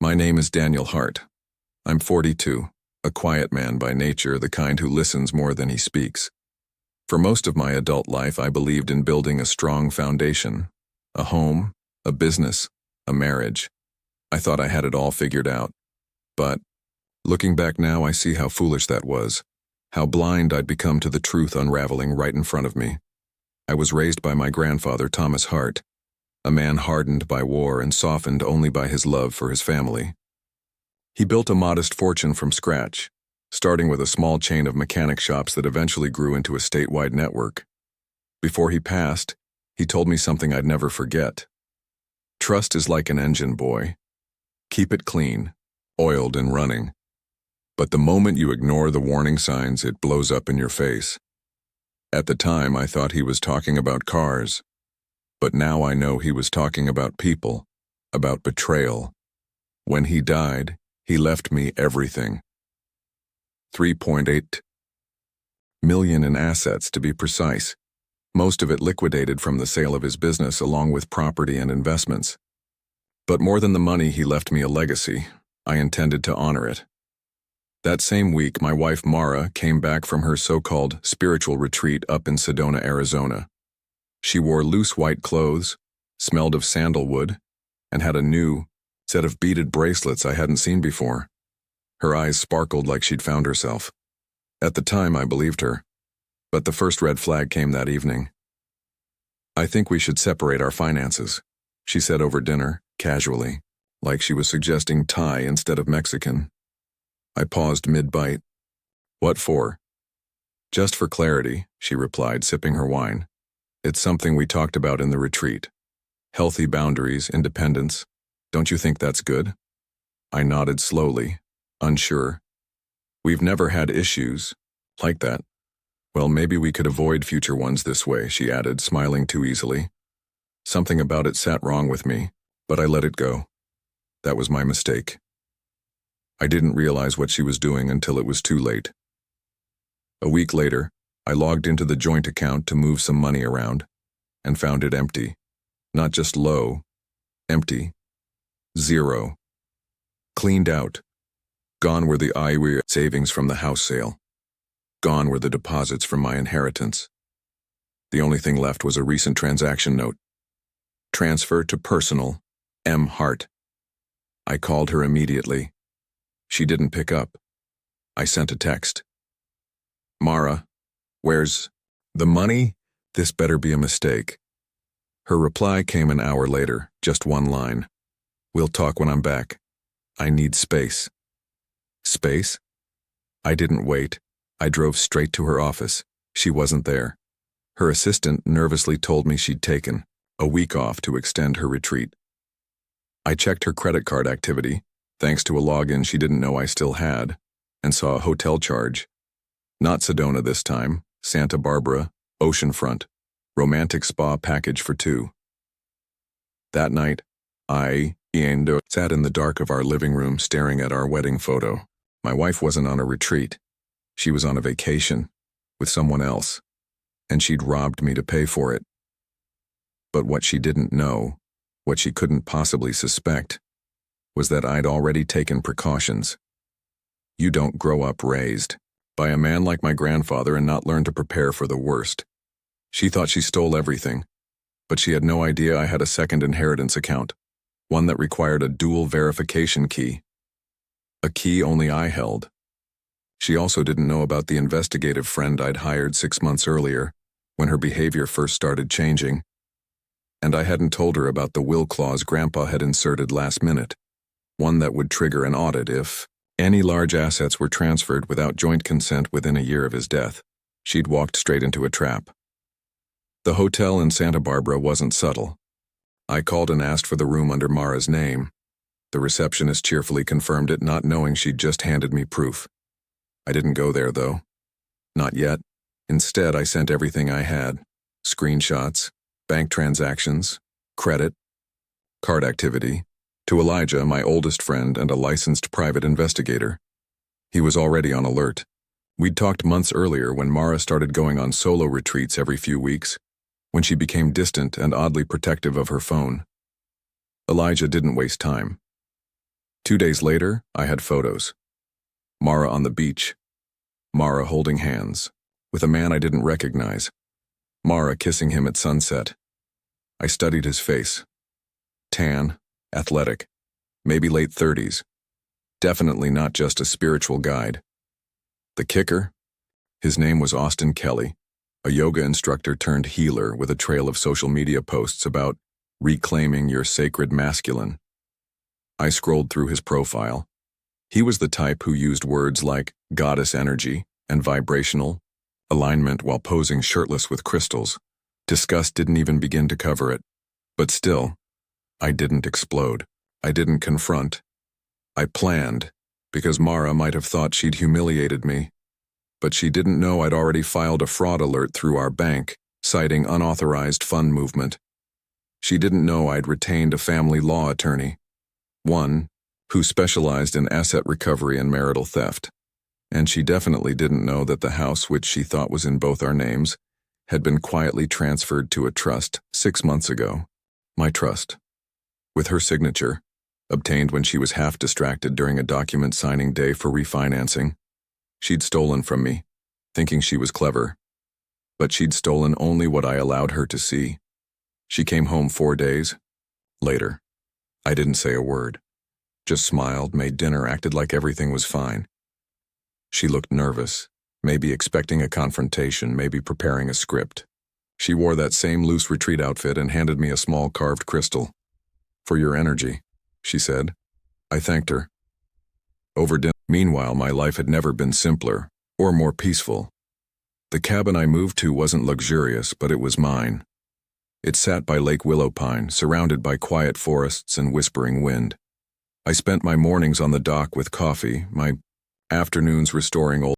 My name is Daniel Hart. I'm 42, a quiet man by nature, the kind who listens more than he speaks. For most of my adult life, I believed in building a strong foundation, a home, a business, a marriage. I thought I had it all figured out. But, looking back now, I see how foolish that was, how blind I'd become to the truth unraveling right in front of me. I was raised by my grandfather, Thomas Hart, a man hardened by war and softened only by his love for his family. He built a modest fortune from scratch, starting with a small chain of mechanic shops that eventually grew into a statewide network. Before he passed, he told me something I'd never forget. Trust is like an engine, boy. Keep it clean, oiled and running. But the moment you ignore the warning signs, it blows up in your face. At the time, I thought he was talking about cars. But now I know he was talking about people, about betrayal. When he died, he left me everything. 3.8 million in assets, to be precise. Most of it liquidated from the sale of his business along with property and investments. But more than the money, he left me a legacy. I intended to honor it. That same week, my wife Mara came back from her so-called spiritual retreat up in Sedona, Arizona. She wore loose white clothes, smelled of sandalwood, and had a new set of beaded bracelets I hadn't seen before. Her eyes sparkled like she'd found herself. At the time, I believed her. But the first red flag came that evening. "I think we should separate our finances," she said over dinner, casually, like she was suggesting Thai instead of Mexican. I paused mid-bite. "What for?" "Just for clarity," she replied, sipping her wine. "It's something we talked about in the retreat. Healthy boundaries, independence. Don't you think that's good?" I nodded slowly, unsure. "We've never had issues like that." "Well, maybe we could avoid future ones this way," she added, smiling too easily. Something about it sat wrong with me, but I let it go. That was my mistake. I didn't realize what she was doing until it was too late. A week later, I logged into the joint account to move some money around, and found it empty. Not just low, empty. Zero. Cleaned out. Gone were the IWIR savings from the house sale. Gone were the deposits from my inheritance. The only thing left was a recent transaction note. Transfer to personal, M. Hart. I called her immediately. She didn't pick up. I sent a text. "Mara, where's the money? This better be a mistake." Her reply came an hour later, just one line. "We'll talk when I'm back. I need space." Space? I didn't wait. I drove straight to her office. She wasn't there. Her assistant nervously told me she'd taken a week off to extend her retreat. I checked her credit card activity, thanks to a login she didn't know I still had, and saw a hotel charge. Not Sedona this time, Santa Barbara, oceanfront, romantic spa package for two. That night, I sat in the dark of our living room staring at our wedding photo. My wife wasn't on a retreat. She was on a vacation, with someone else, and she'd robbed me to pay for it. But what she didn't know, what she couldn't possibly suspect, was that I'd already taken precautions. You don't grow up raised by a man like my grandfather and not learn to prepare for the worst. She thought she stole everything, but she had no idea I had a second inheritance account, one that required a dual verification key. A key only I held. She also didn't know about the investigative friend I'd hired 6 months earlier, when her behavior first started changing. And I hadn't told her about the will clause Grandpa had inserted last minute, one that would trigger an audit if any large assets were transferred without joint consent within a year of his death. She'd walked straight into a trap. The hotel in Santa Barbara wasn't subtle. I called and asked for the room under Mara's name. The receptionist cheerfully confirmed it, not knowing she'd just handed me proof. I didn't go there, though. Not yet. Instead, I sent everything I had. Screenshots, bank transactions, credit, card activity, to Elijah, my oldest friend and a licensed private investigator. He was already on alert. We'd talked months earlier when Mara started going on solo retreats every few weeks, when she became distant and oddly protective of her phone. Elijah didn't waste time. 2 days later, I had photos. Mara on the beach. Mara holding hands, with a man I didn't recognize. Mara kissing him at sunset. I studied his face. Tan, athletic, maybe late 30s. Definitely not just a spiritual guide. The kicker? His name was Austin Kelly, a yoga instructor turned healer with a trail of social media posts about reclaiming your sacred masculine. I scrolled through his profile. He was the type who used words like goddess energy and vibrational alignment while posing shirtless with crystals. Disgust didn't even begin to cover it. But still, I didn't explode. I didn't confront. I planned, because Mara might have thought she'd humiliated me. But she didn't know I'd already filed a fraud alert through our bank, citing unauthorized fund movement. She didn't know I'd retained a family law attorney, one who specialized in asset recovery and marital theft. And she definitely didn't know that the house, which she thought was in both our names, had been quietly transferred to a trust 6 months ago. My trust, with her signature, obtained when she was half distracted during a document signing day for refinancing. She'd stolen from me, thinking she was clever. But she'd stolen only what I allowed her to see. She came home 4 days later. I didn't say a word. Just smiled, made dinner, acted like everything was fine. She looked nervous, maybe expecting a confrontation, maybe preparing a script. She wore that same loose retreat outfit and handed me a small carved crystal. "For your energy," she said. I thanked her. Over dinner. Meanwhile, my life had never been simpler or more peaceful. The cabin I moved to wasn't luxurious, but it was mine. It sat by Lake Willowpine, surrounded by quiet forests and whispering wind. I spent my mornings on the dock with coffee, my afternoons restoring old